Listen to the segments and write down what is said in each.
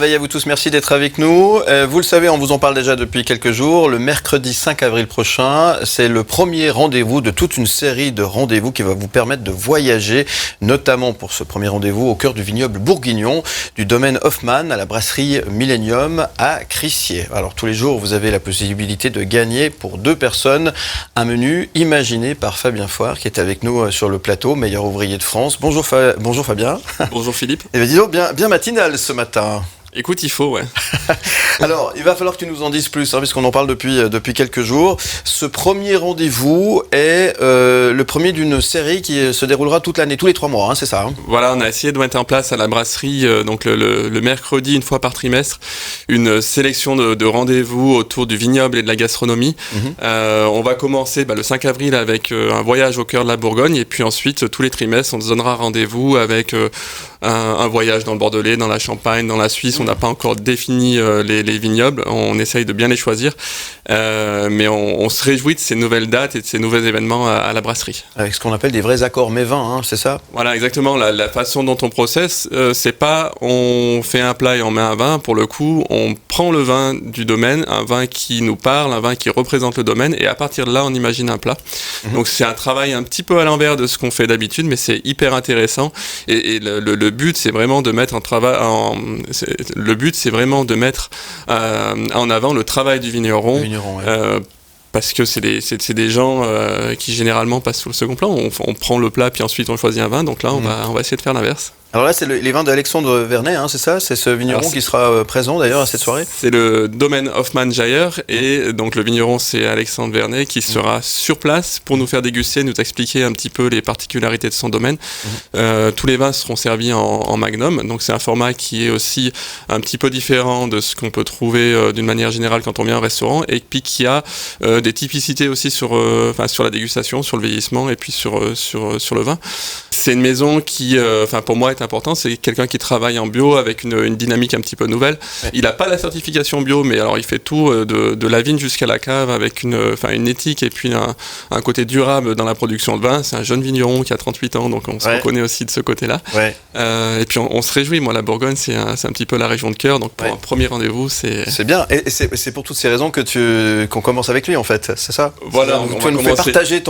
Veille à vous tous, merci d'être avec nous. Vous le savez, on vous en parle déjà depuis quelques jours. Le mercredi 5 avril prochain, c'est le premier rendez-vous de toute une série de rendez-vous qui va vous permettre de voyager, notamment pour ce premier rendez-vous au cœur du vignoble bourguignon, du domaine Hoffmann à la brasserie Millennium à Crissier. Alors tous les jours, vous avez la possibilité de gagner pour 2 personnes un menu imaginé par Fabien Foire qui est avec nous sur le plateau, meilleur ouvrier de France. Bonjour, Bonjour Fabien. Bonjour Philippe. Et bien dis donc, bien matinal ce matin. Écoute, il faut, ouais. Alors, il va falloir que tu nous en dises plus, hein, puisqu'on en parle depuis quelques jours. Ce premier rendez-vous est le premier d'une série qui se déroulera toute l'année, tous les 3 mois, hein, c'est ça, hein. Voilà, on a essayé de mettre en place à la brasserie, donc le mercredi, une fois par trimestre, une sélection de rendez-vous autour du vignoble et de la gastronomie. On va commencer le 5 avril avec un voyage au cœur de la Bourgogne, et puis ensuite, tous les trimestres, on se donnera rendez-vous avec un voyage dans le Bordelais, dans la Champagne, dans la Suisse. On n'a pas encore défini les vignobles, on essaye de bien les choisir, mais on se réjouit de ces nouvelles dates et de ces nouveaux événements à la brasserie. Avec ce qu'on appelle des vrais accords mets-vins, hein, c'est ça ? Voilà, exactement. La façon dont on processe, c'est pas on fait un plat et on met un vin. Pour le coup, on prend le vin du domaine, un vin qui nous parle, un vin qui représente le domaine, et à partir de là, on imagine un plat. Donc c'est un travail un petit peu à l'envers de ce qu'on fait d'habitude, mais c'est hyper intéressant. Et le but, c'est vraiment de mettre le but, c'est vraiment de mettre en avant le travail du vigneron. Ouais. Parce que c'est des gens qui généralement passent sous le second plan. On prend le plat puis ensuite on choisit un vin. Donc là, on va essayer de faire l'inverse. Alors là, c'est les vins d'Alexandre Vernet, hein, c'est ça ? C'est ce vigneron qui sera présent d'ailleurs à cette soirée ? C'est le domaine Hoffmann-Jayer, et donc le vigneron, c'est Alexandre Vernet qui sera sur place pour nous faire déguster, nous expliquer un petit peu les particularités de son domaine. Tous les vins seront servis en magnum, donc c'est un format qui est aussi un petit peu différent de ce qu'on peut trouver d'une manière générale quand on vient au restaurant, et puis qui a des typicités aussi sur la dégustation, sur le vieillissement et puis sur le vin. C'est une maison qui, pour moi, est important. C'est quelqu'un qui travaille en bio avec une dynamique un petit peu nouvelle. Ouais. Il n'a pas la certification bio, mais alors il fait tout de la vigne jusqu'à la cave avec une éthique et puis un côté durable dans la production de vin. C'est un jeune vigneron qui a 38 ans, donc on se reconnaît aussi de ce côté-là. Ouais. Et puis on se réjouit. Moi, la Bourgogne, c'est un petit peu la région de cœur, donc pour un premier rendez-vous, c'est bien. Et c'est pour toutes ces raisons qu'on commence avec lui, en fait, c'est ça ? Voilà, tu nous fais partager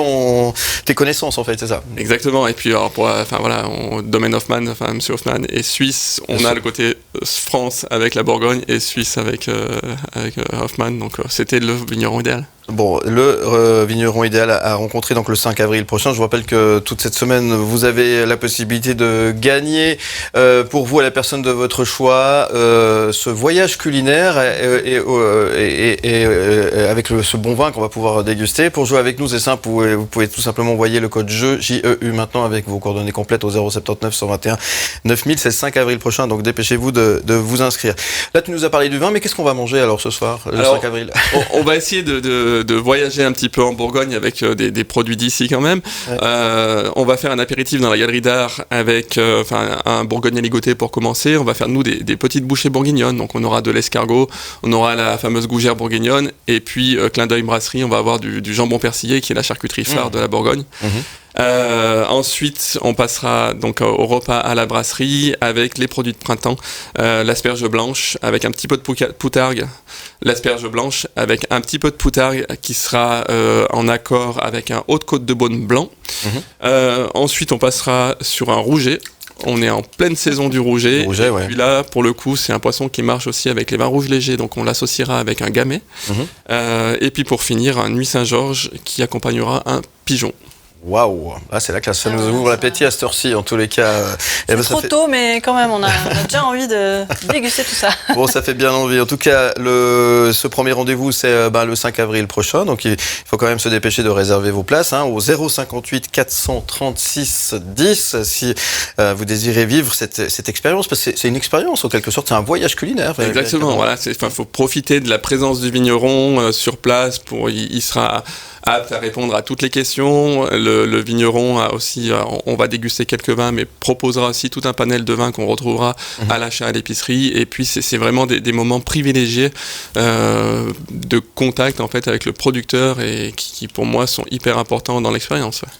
tes connaissances, en fait, c'est ça ? Exactement. Et puis alors domaine Hoffmann, Monsieur Hoffmann est suisse, on a le côté France avec la Bourgogne et Suisse avec Hoffmann, donc c'était le vigneron idéal. Bon, le vigneron idéal à rencontrer donc le 5 avril prochain. Je vous rappelle que toute cette semaine, vous avez la possibilité de gagner pour vous, à la personne de votre choix, ce voyage culinaire et avec ce bon vin qu'on va pouvoir déguster. Pour jouer avec nous, c'est simple, vous pouvez tout simplement envoyer le code JEU, J-E-U maintenant, avec vos coordonnées complètes au 079 121 9000. C'est le 5 avril prochain, donc dépêchez-vous de vous inscrire. Là, tu nous as parlé du vin, mais qu'est-ce qu'on va manger alors ce soir, le 5 avril ? On va essayer de voyager un petit peu en Bourgogne avec des produits d'ici quand même. Ouais. On va faire un apéritif dans la galerie d'art avec un bourgogne ligoté pour commencer. On va faire nous des petites bouchées bourguignonnes. Donc on aura de l'escargot, on aura la fameuse gougère bourguignonne, et puis clin d'œil brasserie, on va avoir du jambon persillé qui est la charcuterie phare de la Bourgogne. Ensuite, on passera donc au repas à la brasserie avec les produits de printemps, l'asperge blanche avec un petit peu de poutargue, l'asperge blanche avec un petit peu de poutargue qui sera en accord avec un Haute-Côte de Beaune blanc. Ensuite, on passera sur un rouget. On est en pleine saison du rouget, et puis là, pour le coup, c'est un poisson qui marche aussi avec les vins rouges légers, donc on l'associera avec un gamay. Et puis pour finir, un Nuit Saint-Georges qui accompagnera un pigeon. Waouh, c'est la classe, ça nous ouvre l'appétit à cette heure-ci en tous les cas. C'est trop tôt, mais quand même, on a déjà envie de déguster tout ça. Bon, ça fait bien envie. En tout cas, ce premier rendez-vous, c'est le 5 avril prochain, donc il faut quand même se dépêcher de réserver vos places au 058 436 10 si vous désirez vivre cette expérience, parce que c'est une expérience en quelque sorte, c'est un voyage culinaire. Exactement, voilà, faut profiter de la présence du vigneron sur place, il sera apte à répondre à toutes les questions. Le vigneron a aussi, on va déguster quelques vins, mais proposera aussi tout un panel de vins qu'on retrouvera à l'achat à l'épicerie. Et puis c'est vraiment des moments privilégiés de contact en fait avec le producteur, et qui pour moi sont hyper importants dans l'expérience.